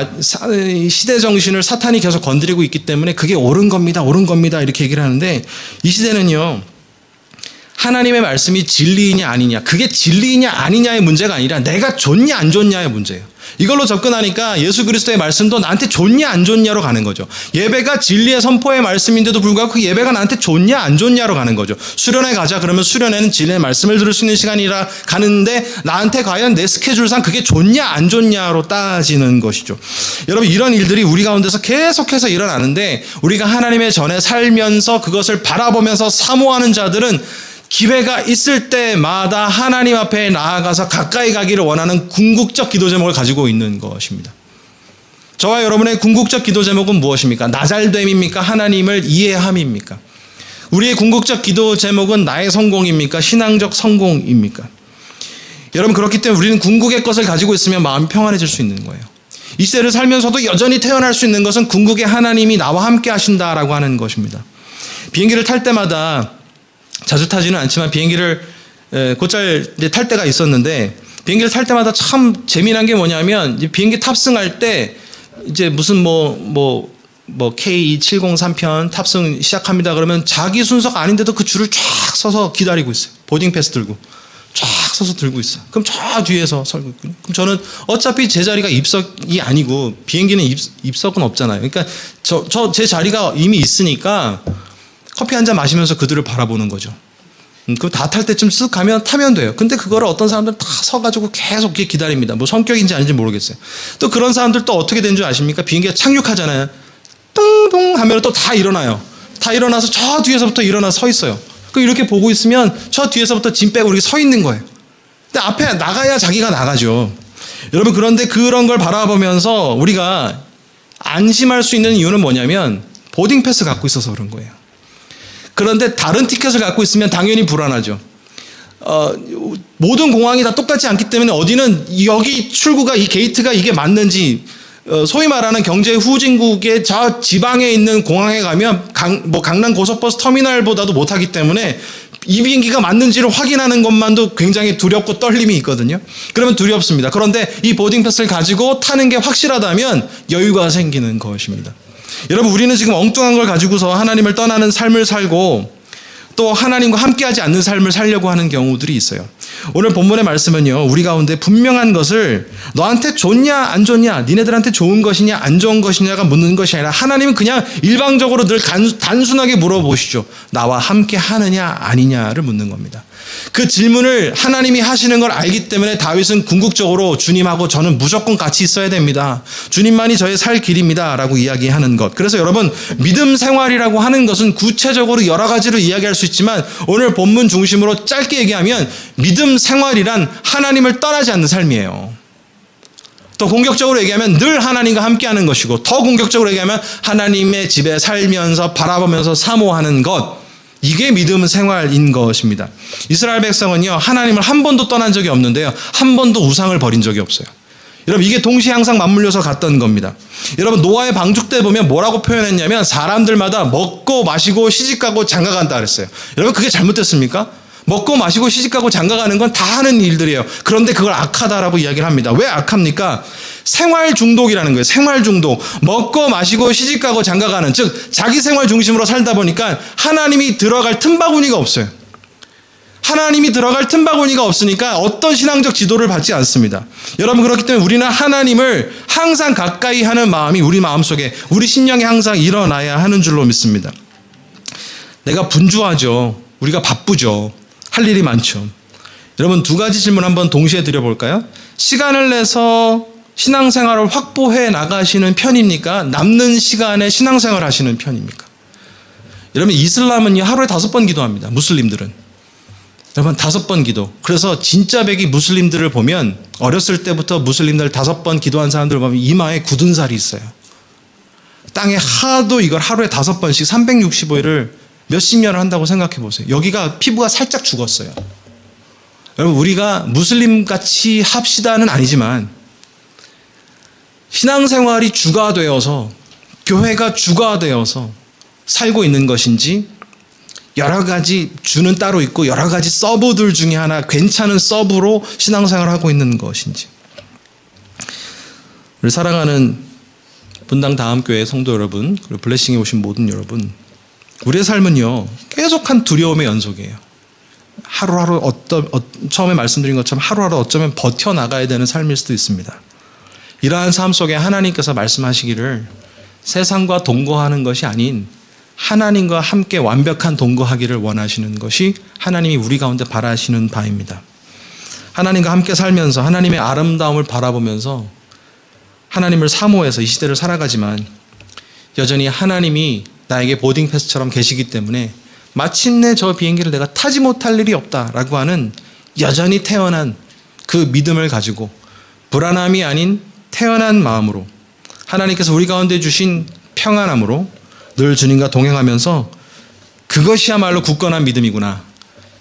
시대 정신을 사탄이 계속 건드리고 있기 때문에 그게 옳은 겁니다 이렇게 얘기를 하는데, 이 시대는요 하나님의 말씀이 진리이냐 아니냐, 그게 진리이냐 아니냐의 문제가 아니라 내가 좋냐 안 좋냐의 문제예요. 이걸로 접근하니까 예수 그리스도의 말씀도 나한테 좋냐 안 좋냐로 가는 거죠. 예배가 진리의 선포의 말씀인데도 불구하고 그 예배가 나한테 좋냐 안 좋냐로 가는 거죠. 수련회 가자 그러면 수련회는 진리의 말씀을 들을 수 있는 시간이라 가는데 나한테 과연 내 스케줄상 그게 좋냐 안 좋냐로 따지는 것이죠. 여러분 이런 일들이 우리 가운데서 계속해서 일어나는데, 우리가 하나님의 전에 살면서 그것을 바라보면서 사모하는 자들은 기회가 있을 때마다 하나님 앞에 나아가서 가까이 가기를 원하는 궁극적 기도 제목을 가지고 있는 것입니다. 저와 여러분의 궁극적 기도 제목은 무엇입니까? 나잘됨입니까? 하나님을 이해함입니까? 우리의 궁극적 기도 제목은 나의 성공입니까? 신앙적 성공입니까? 여러분 그렇기 때문에 우리는 궁극의 것을 가지고 있으면 마음이 평안해질 수 있는 거예요. 이 시대를 살면서도 여전히 태어날 수 있는 것은 궁극의 하나님이 나와 함께 하신다라고 하는 것입니다. 비행기를 탈 때마다 자주 타지는 않지만 비행기를 곧잘 탈 때가 있었는데, 비행기를 탈 때마다 참 재미난 게 뭐냐면, 비행기 탑승할 때 이제 무슨 K2703편 탑승 시작합니다 그러면 자기 순서가 아닌데도 그 줄을 쫙 서서 기다리고 있어요. 보딩 패스 들고 쫙 서서 들고 있어요. 그럼 저 뒤에서 설고 있거든요. 그럼 저는 어차피 제 자리가 입석이 아니고, 비행기는 입석은 없잖아요. 그러니까 제 자리가 이미 있으니까 커피 한 잔 마시면서 그들을 바라보는 거죠. 그럼 다 탈 때쯤 쓱 가면 타면 돼요. 근데 그거를 어떤 사람들은 다 서가지고 계속 이렇게 기다립니다. 뭐 성격인지 아닌지 모르겠어요. 또 그런 사람들 또 어떻게 된 줄 아십니까? 비행기가 착륙하잖아요. 뚱뚱 하면 또 다 일어나요. 다 일어나서 저 뒤에서부터 일어나 서 있어요. 그 이렇게 보고 있으면 저 뒤에서부터 짐 빼고 이렇게 서 있는 거예요. 근데 앞에 나가야 자기가 나가죠. 여러분, 그런데 그런 걸 바라보면서 우리가 안심할 수 있는 이유는 뭐냐면 보딩 패스 갖고 있어서 그런 거예요. 그런데 다른 티켓을 갖고 있으면 당연히 불안하죠. 모든 공항이 다 똑같지 않기 때문에 어디는 여기 출구가 이 게이트가 이게 맞는지, 소위 말하는 경제 후진국의 저 지방에 있는 공항에 가면 강남 고속버스 터미널보다도 못하기 때문에 이 비행기가 맞는지를 확인하는 것만도 굉장히 두렵고 떨림이 있거든요. 그러면 두렵습니다. 그런데 이 보딩 패스를 가지고 타는 게 확실하다면 여유가 생기는 것입니다. 여러분, 우리는 지금 엉뚱한 걸 가지고서 하나님을 떠나는 삶을 살고 또 하나님과 함께하지 않는 삶을 살려고 하는 경우들이 있어요. 오늘 본문의 말씀은요, 우리 가운데 분명한 것을 너한테 좋냐 안 좋냐, 니네들한테 좋은 것이냐 안 좋은 것이냐가 묻는 것이 아니라, 하나님은 그냥 일방적으로 늘 단순하게 물어보시죠. 나와 함께 하느냐 아니냐를 묻는 겁니다. 그 질문을 하나님이 하시는 걸 알기 때문에 다윗은 궁극적으로 주님하고 저는 무조건 같이 있어야 됩니다. 주님만이 저의 살 길입니다 라고 이야기하는 것. 그래서 여러분, 믿음 생활이라고 하는 것은 구체적으로 여러 가지로 이야기할 수 있지만, 오늘 본문 중심으로 짧게 얘기하면 믿음 생활이란 하나님을 떠나지 않는 삶이에요. 또 공격적으로 얘기하면 늘 하나님과 함께하는 것이고, 더 공격적으로 얘기하면 하나님의 집에 살면서 바라보면서 사모하는 것, 이게 믿음 생활인 것입니다. 이스라엘 백성은요, 하나님을 한 번도 떠난 적이 없는데요, 한 번도 우상을 버린 적이 없어요. 여러분, 이게 동시에 항상 맞물려서 갔던 겁니다. 여러분, 노아의 방죽 때 보면 뭐라고 표현했냐면, 사람들마다 먹고 마시고 시집가고 장가간다 그랬어요. 여러분, 그게 잘못됐습니까? 먹고 마시고 시집가고 장가가는 건 다 하는 일들이에요. 그런데 그걸 악하다라고 이야기를 합니다. 왜 악합니까? 생활 중독이라는 거예요. 생활 중독. 먹고 마시고 시집가고 장가가는, 즉 자기 생활 중심으로 살다 보니까 하나님이 들어갈 틈바구니가 없어요. 하나님이 들어갈 틈바구니가 없으니까 어떤 신앙적 지도를 받지 않습니다. 여러분, 그렇기 때문에 우리는 하나님을 항상 가까이 하는 마음이 우리 마음속에, 우리 심령에 항상 일어나야 하는 줄로 믿습니다. 내가 분주하죠. 우리가 바쁘죠. 할 일이 많죠. 여러분, 두 가지 질문 한번 동시에 드려볼까요? 시간을 내서 신앙생활을 확보해 나가시는 편입니까? 남는 시간에 신앙생활 하시는 편입니까? 여러분, 이슬람은요, 하루에 5번 기도합니다. 무슬림들은. 여러분, 5번 기도. 그래서 진짜 백이 무슬림들을 보면, 어렸을 때부터 무슬림들 5번 기도한 사람들을 보면 이마에 굳은 살이 있어요. 땅에 하도 이걸 하루에 5번씩 365일을 몇십 년을 한다고 생각해 보세요. 여기가 피부가 살짝 죽었어요. 여러분, 우리가 무슬림 같이 합시다는 아니지만, 신앙생활이 주가 되어서, 교회가 주가 되어서 살고 있는 것인지, 여러 가지 주는 따로 있고 여러 가지 서브들 중에 하나 괜찮은 서브로 신앙생활을 하고 있는 것인지. 우리 사랑하는 분당 다음교회 성도 여러분, 그리고 블레싱에 오신 모든 여러분, 우리의 삶은요, 계속한 두려움의 연속이에요. 하루하루 처음에 말씀드린 것처럼 하루하루 어쩌면 버텨나가야 되는 삶일 수도 있습니다. 이러한 삶 속에 하나님께서 말씀하시기를 세상과 동거하는 것이 아닌 하나님과 함께 완벽한 동거하기를 원하시는 것이 하나님이 우리 가운데 바라시는 바입니다. 하나님과 함께 살면서 하나님의 아름다움을 바라보면서 하나님을 사모해서 이 시대를 살아가지만, 여전히 하나님이 나에게 보딩 패스처럼 계시기 때문에 마침내 저 비행기를 내가 타지 못할 일이 없다라고 하는 여전히 태어난 그 믿음을 가지고, 불안함이 아닌 태어난 마음으로, 하나님께서 우리 가운데 주신 평안함으로 늘 주님과 동행하면서, 그것이야말로 굳건한 믿음이구나,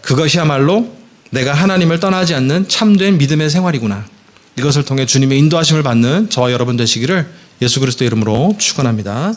그것이야말로 내가 하나님을 떠나지 않는 참된 믿음의 생활이구나, 이것을 통해 주님의 인도하심을 받는 저와 여러분 되시기를 예수 그리스도의 이름으로 축원합니다.